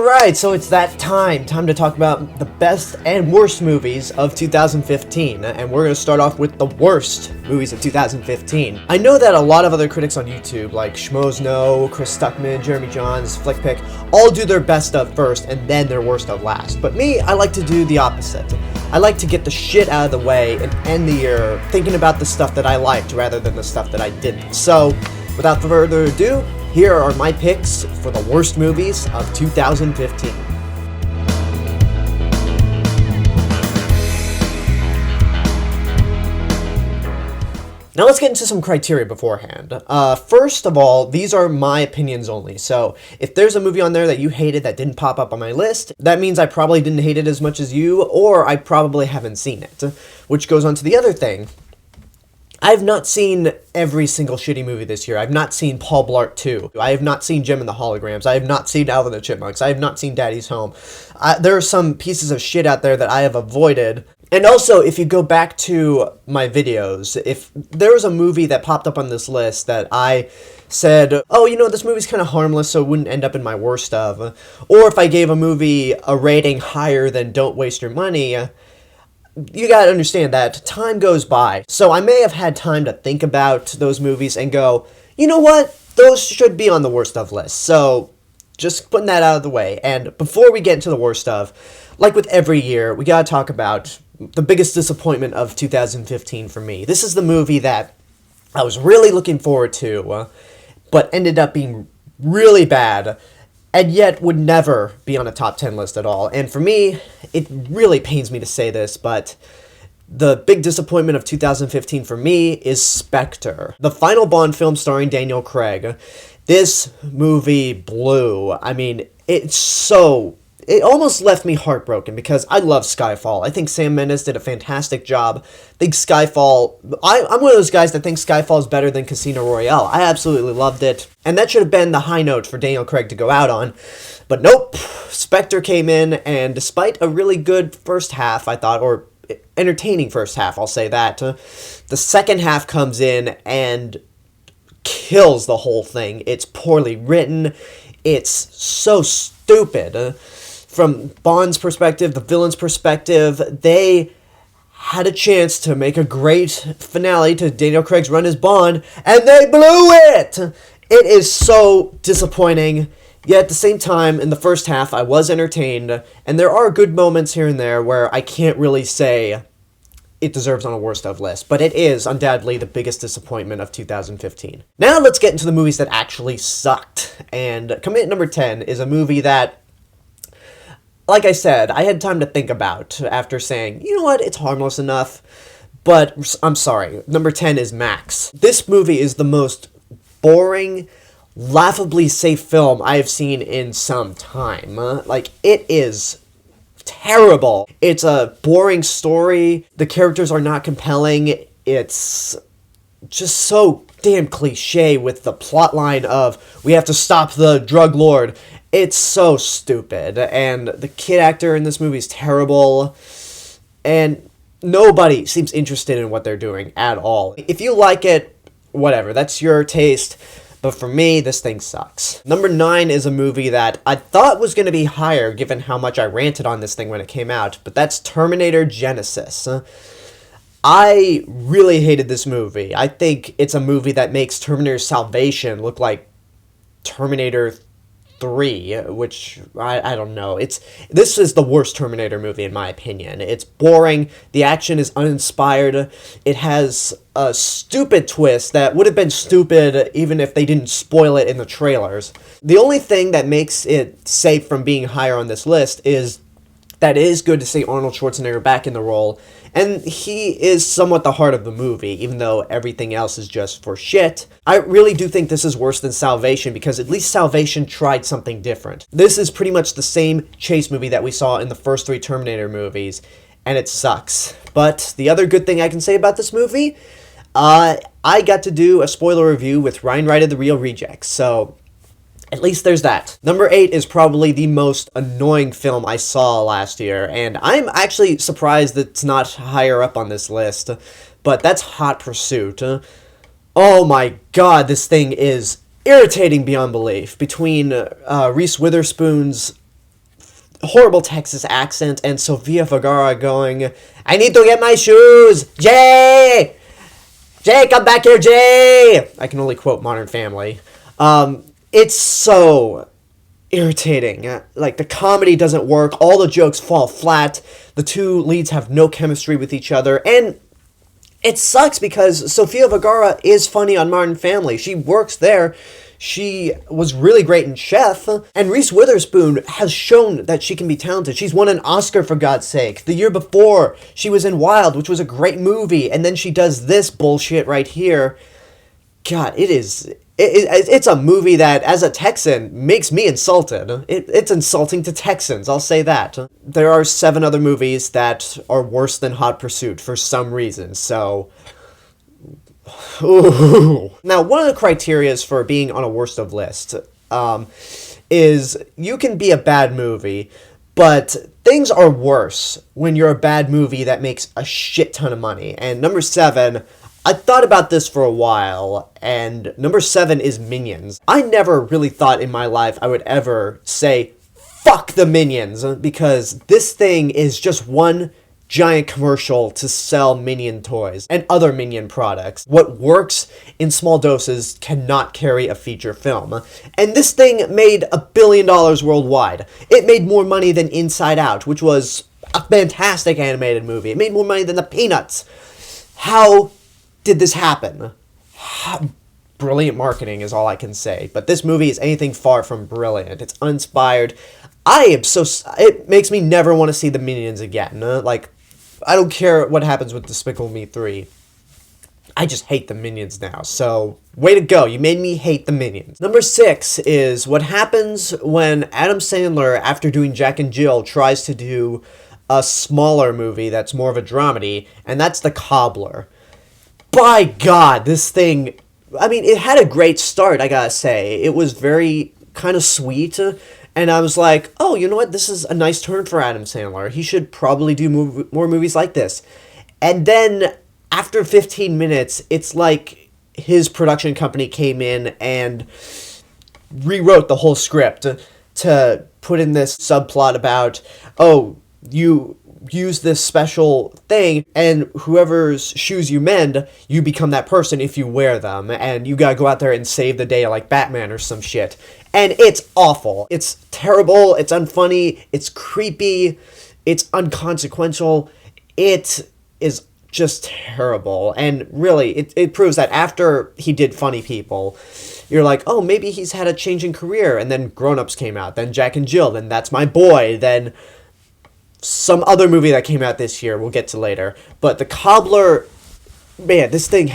Alright, so it's that time to talk about the best and worst movies of 2015, and we're going to start off with the worst movies of 2015. I know that a lot of other critics on YouTube, like Schmoes Know, Chris Stuckman, Jeremy Johns, Flickpick, all do their best of first and then their worst of last, but me, I like to do the opposite. I like to get the shit out of the way and end the year thinking about the stuff that I liked rather than the stuff that I didn't. So, without further ado, here are my picks for the worst movies of 2015. Now let's get into some criteria beforehand. First of all, these are my opinions only. So if there's a movie on there that you hated that didn't pop up on my list, that means I probably didn't hate it as much as you, or I probably haven't seen it. Which goes on to the other thing. I've not seen every single shitty movie this year. I've not seen Paul Blart 2. I have not seen Jem and the Holograms. I have not seen Alvin and the Chipmunks. I have not seen Daddy's Home. There are some pieces of shit out there that I have avoided. And also, if you go back to my videos, if there was a movie that popped up on this list that I said, oh, you know, this movie's kind of harmless, so it wouldn't end up in my worst of, or if I gave a movie a rating higher than Don't Waste Your Money, you gotta understand that time goes by. So I may have had time to think about those movies and go, you know what? Those should be on the worst of list. So just putting that out of the way. And before we get into the worst of, like with every year, we gotta talk about the biggest disappointment of 2015 for me. This is the movie that I was really looking forward to, but ended up being really bad, and yet would never be on a top 10 list at all. And for me, it really pains me to say this, but the big disappointment of 2015 for me is Spectre, the final Bond film starring Daniel Craig. This movie blew. I mean, it almost left me heartbroken because I love Skyfall. I think Sam Mendes did a fantastic job. I think Skyfall, I'm one of those guys that thinks Skyfall is better than Casino Royale. I absolutely loved it. And that should have been the high note for Daniel Craig to go out on. But nope, Spectre came in, and despite a really good first half, I thought, or entertaining first half, I'll say that, the second half comes in and kills the whole thing. It's poorly written. It's so stupid. From Bond's perspective, the villain's perspective, they had a chance to make a great finale to Daniel Craig's run as Bond, and they blew it! It is so disappointing, yet at the same time, in the first half, I was entertained, and there are good moments here and there where I can't really say it deserves on a worst of list, but it is undoubtedly the biggest disappointment of 2015. Now let's get into the movies that actually sucked, and coming at number 10 is a movie that, like I said, I had time to think about after saying, you know what, it's harmless enough, but I'm sorry, number 10 is Max. This movie is the most boring, laughably safe film I have seen in some time. Like, it is terrible. It's a boring story, the characters are not compelling, it's just so damn cliche with the plotline of, we have to stop the drug lord. It's so stupid, and the kid actor in this movie is terrible, and nobody seems interested in what they're doing at all. If you like it, whatever, that's your taste, but for me, this thing sucks. Number 9 is a movie that I thought was going to be higher given how much I ranted on this thing when it came out, but that's Terminator Genisys. I really hated this movie. I think it's a movie that makes Terminator Salvation look like Terminator 3, which, I don't know. This is the worst Terminator movie in my opinion. It's boring, the action is uninspired, it has a stupid twist that would have been stupid even if they didn't spoil it in the trailers. The only thing that makes it safe from being higher on this list is that it is good to see Arnold Schwarzenegger back in the role, and he is somewhat the heart of the movie, even though everything else is just for shit. I really do think this is worse than Salvation, because at least Salvation tried something different. This is pretty much the same chase movie that we saw in the first 3 Terminator movies, and it sucks. But the other good thing I can say about this movie, I got to do a spoiler review with Ryan Wright of The Real Rejects, so at least there's that. Number 8 is probably the most annoying film I saw last year, and I'm actually surprised that it's not higher up on this list, but that's Hot Pursuit. Oh my god, this thing is irritating beyond belief. Between Reese Witherspoon's horrible Texas accent, and Sofia Vergara going, "I need to get my shoes! Jay! Jay, come back here, Jay!" I can only quote Modern Family. It's so irritating. Like, the comedy doesn't work, all the jokes fall flat, the two leads have no chemistry with each other, and it sucks because Sofia Vergara is funny on Modern Family. She works there. She was really great in Chef, and Reese Witherspoon has shown that she can be talented. She's won an Oscar, for God's sake. The year before, she was in Wild, which was a great movie, and then she does this bullshit right here. God, it's a movie that, as a Texan, makes me insulted. It's insulting to Texans, I'll say that. There are 7 other movies that are worse than Hot Pursuit for some reason, so... Ooh. Now, one of the criterias for being on a worst of list is you can be a bad movie, but things are worse when you're a bad movie that makes a shit ton of money. And number 7, I thought about this for a while, and number 7 is Minions. I never really thought in my life I would ever say, fuck the Minions, because this thing is just one giant commercial to sell Minion toys and other Minion products. What works in small doses cannot carry a feature film. And this thing made $1 billion worldwide. It made more money than Inside Out, which was a fantastic animated movie. It made more money than The Peanuts. How did this happen? Brilliant marketing is all I can say. But this movie is anything far from brilliant. It's uninspired. It makes me never want to see the Minions again. I don't care what happens with Despicable Me 3. I just hate the Minions now. So, way to go. You made me hate the Minions. Number 6 is what happens when Adam Sandler, after doing Jack and Jill, tries to do a smaller movie that's more of a dramedy, and that's The Cobbler. By God, this thing... I mean, it had a great start, I gotta say. It was very kind of sweet, and I was like, oh, you know what? This is a nice turn for Adam Sandler. He should probably do more movies like this. And then, after 15 minutes, it's like his production company came in and rewrote the whole script to put in this subplot about, oh, you use this special thing, and whoever's shoes you mend, you become that person if you wear them, and you gotta go out there and save the day like Batman or some shit. And it's awful. It's terrible, it's unfunny, it's creepy, it's unconsequential, it is just terrible. And really, it proves that after he did Funny People, you're like, oh, maybe he's had a change in career, and then Grown Ups came out, then Jack and Jill, then That's My Boy, then some other movie that came out this year we'll get to later. But The Cobbler, man, this thing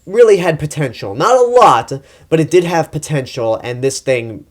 really had potential. Not a lot, but it did have potential, and this thing,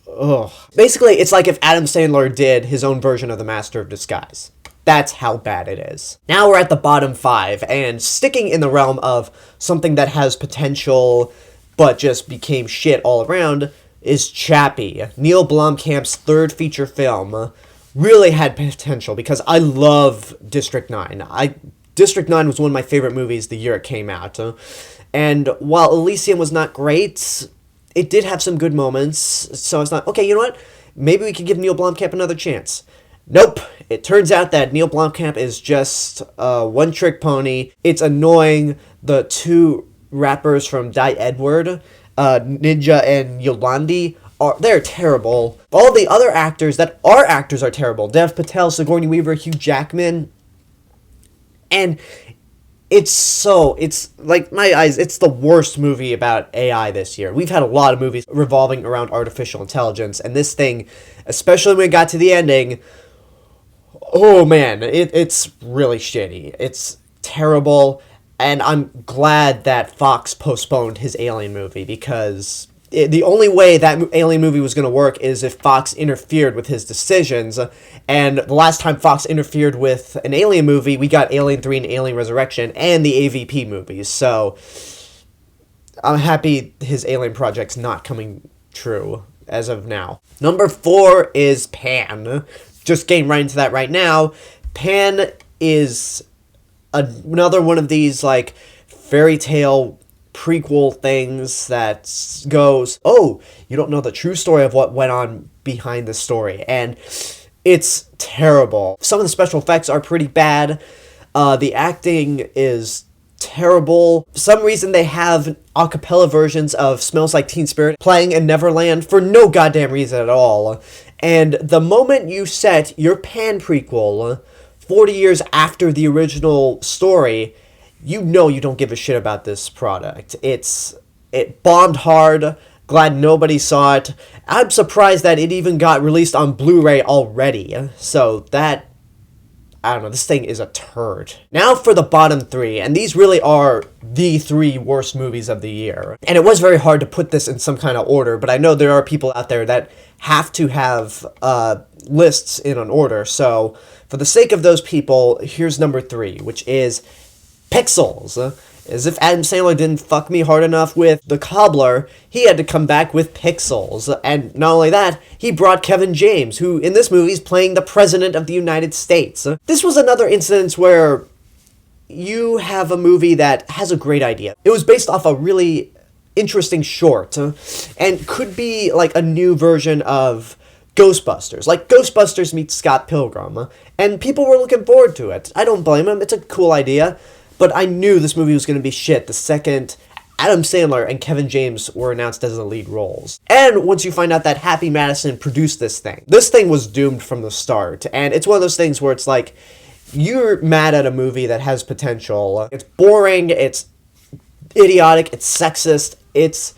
ugh. Basically, it's like if Adam Sandler did his own version of The Master of Disguise. That's how bad it is. Now we're at the bottom 5, and sticking in the realm of something that has potential but just became shit all around is Chappie, Neil Blomkamp's 3rd feature film. Really had potential because I love District 9. District 9 was one of my favorite movies the year it came out. And while Elysium was not great, it did have some good moments. So I was like, okay, you know what? Maybe we could give Neil Blomkamp another chance. Nope. It turns out that Neil Blomkamp is just a one-trick pony. It's annoying. The 2 rappers from Die Edward, Ninja and Yolandi, they're terrible. All the other actors that are actors are terrible. Dev Patel, Sigourney Weaver, Hugh Jackman. And it's like, my eyes, it's the worst movie about AI this year. We've had a lot of movies revolving around artificial intelligence, and this thing, especially when it got to the ending, oh man, it's really shitty. It's terrible, and I'm glad that Fox postponed his Alien movie, because the only way that Alien movie was going to work is if Fox interfered with his decisions, and the last time Fox interfered with an Alien movie, we got Alien 3 and Alien Resurrection and the AVP movies, so I'm happy his Alien project's not coming true as of now. Number 4 is Pan. Just getting right into that right now. Pan is another one of these, like, fairy tale prequel things that goes, oh, you don't know the true story of what went on behind the story. And It's terrible. Some of the special effects are pretty bad. The acting is terrible. For some reason they have a cappella versions of Smells Like Teen Spirit playing in Neverland for no goddamn reason at all. And the moment you set your Pan prequel 40 years after the original story, you know you don't give a shit about this product. It bombed hard. Glad nobody saw it. I'm surprised that it even got released on Blu-ray already. So that, I don't know, this thing is a turd. Now for the bottom three, and these really are the three worst movies of the year. And it was very hard to put this in some kind of order, but I know there are people out there that have to have lists in an order. So for the sake of those people, here's number 3, which is Pixels. As if Adam Sandler didn't fuck me hard enough with The Cobbler, he had to come back with Pixels. And not only that, he brought Kevin James, who in this movie is playing the President of the United States. This was another instance where you have a movie that has a great idea. It was based off a really interesting short, and could be like a new version of Ghostbusters. Like Ghostbusters meets Scott Pilgrim. And people were looking forward to it. I don't blame them, it's a cool idea. But I knew this movie was going to be shit the second Adam Sandler and Kevin James were announced as the lead roles. And once you find out that Happy Madison produced this thing was doomed from the start. And it's one of those things where it's like, you're mad at a movie that has potential. It's boring, it's idiotic, it's sexist, it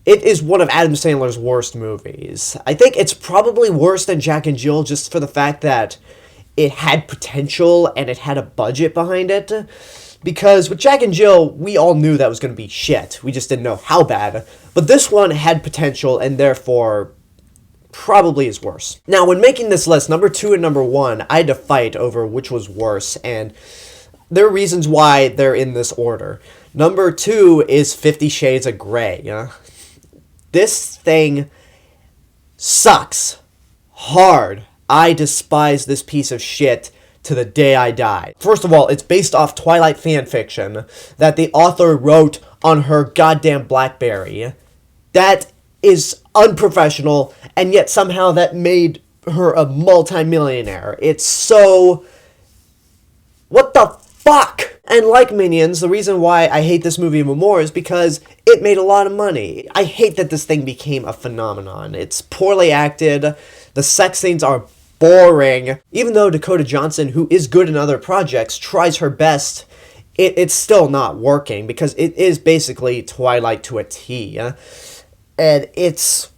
is one of Adam Sandler's worst movies. I think it's probably worse than Jack and Jill just for the fact that it had potential and it had a budget behind it. Because with Jack and Jill, we all knew that was going to be shit. We just didn't know how bad. But this one had potential and therefore probably is worse. Now, when making this list, number 2 and number 1, I had to fight over which was worse. And there are reasons why they're in this order. Number 2 is 50 Shades of Grey. This thing sucks hard. I despise this piece of shit to the day I die. First of all, it's based off Twilight fanfiction that the author wrote on her goddamn BlackBerry. That is unprofessional, and yet somehow that made her a multimillionaire. It's so... what the fuck? And like Minions, the reason why I hate this movie even more is because it made a lot of money. I hate that this thing became a phenomenon. It's poorly acted, the sex scenes are boring. Even though Dakota Johnson, who is good in other projects, tries her best, it's still not working because it is basically Twilight to a T. And it's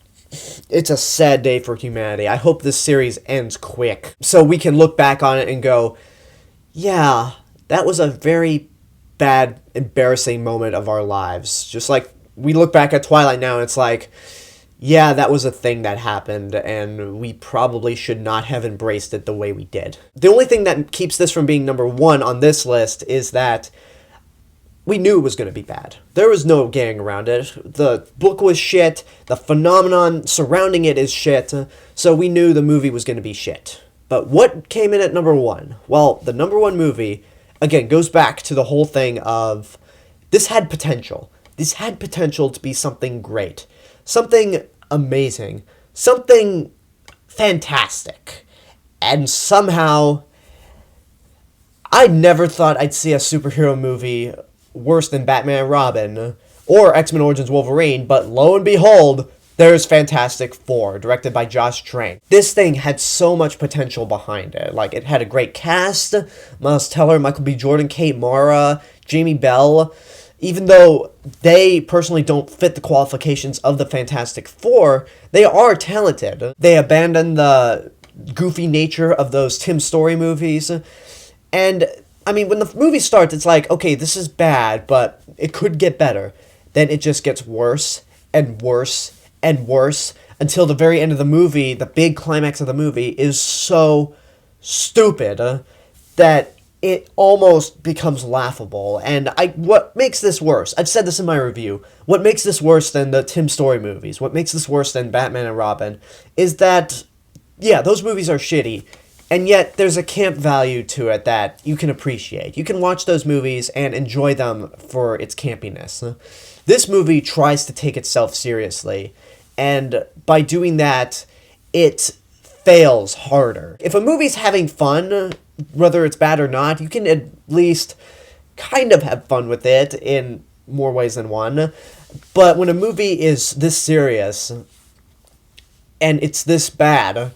a sad day for humanity. I hope this series ends quick so we can look back on it and go, yeah, that was a very bad, embarrassing moment of our lives. Just like we look back at Twilight now and it's like, yeah, that was a thing that happened, and we probably should not have embraced it the way we did. The only thing that keeps this from being number 1 on this list is that we knew it was going to be bad. There was no getting around it. The book was shit, the phenomenon surrounding it is shit, so we knew the movie was going to be shit. But what came in at number 1? Well, the number 1 movie, again, goes back to the whole thing of, this had potential. This had potential to be something great. Something amazing, something fantastic, and somehow I never thought I'd see a superhero movie worse than Batman and Robin or X-Men Origins Wolverine, but lo and behold, there's Fantastic Four, directed by Josh Trank. This thing had so much potential behind it. Like, it had a great cast, Miles Teller, Michael B. Jordan, Kate Mara, Jamie Bell. Even though they personally don't fit the qualifications of the Fantastic Four, they are talented. They abandon the goofy nature of those Tim Story movies. And, I mean, when the movie starts, it's like, okay, this is bad, but it could get better. Then it just gets worse and worse and worse until the very end of the movie, the big climax of the movie, is so stupid that it almost becomes laughable. And what makes this worse, I've said this in my review, what makes this worse than the Tim Story movies, what makes this worse than Batman and Robin, is that, yeah, those movies are shitty, and yet there's a camp value to it that you can appreciate. You can watch those movies and enjoy them for its campiness. This movie tries to take itself seriously, and by doing that, it fails harder. If a movie's having fun, whether it's bad or not, you can at least kind of have fun with it in more ways than one. But when a movie is this serious and it's this bad,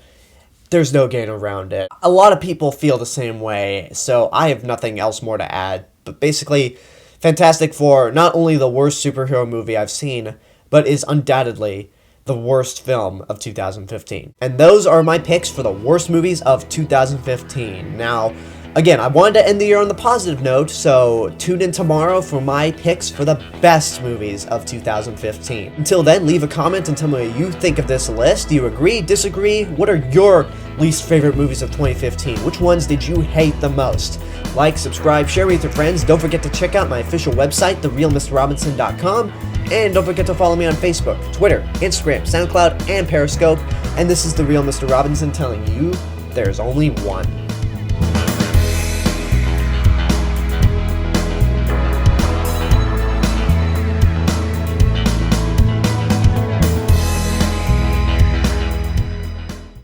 there's no getting around it. A lot of people feel the same way, so I have nothing else more to add. But basically, Fantastic Four, not only the worst superhero movie I've seen, but is undoubtedly the worst film of 2015. And those are my picks for the worst movies of 2015. Now, again, I wanted to end the year on the positive note, so tune in tomorrow for my picks for the best movies of 2015. Until then, leave a comment and tell me what you think of this list. Do you agree, disagree? What are your least favorite movies of 2015? Which ones did you hate the most? Like, subscribe, share with your friends. Don't forget to check out my official website, therealmrrobinson.com. And don't forget to follow me on Facebook, Twitter, Instagram, SoundCloud, and Periscope. And this is The Real Mr. Robinson telling you there's only one.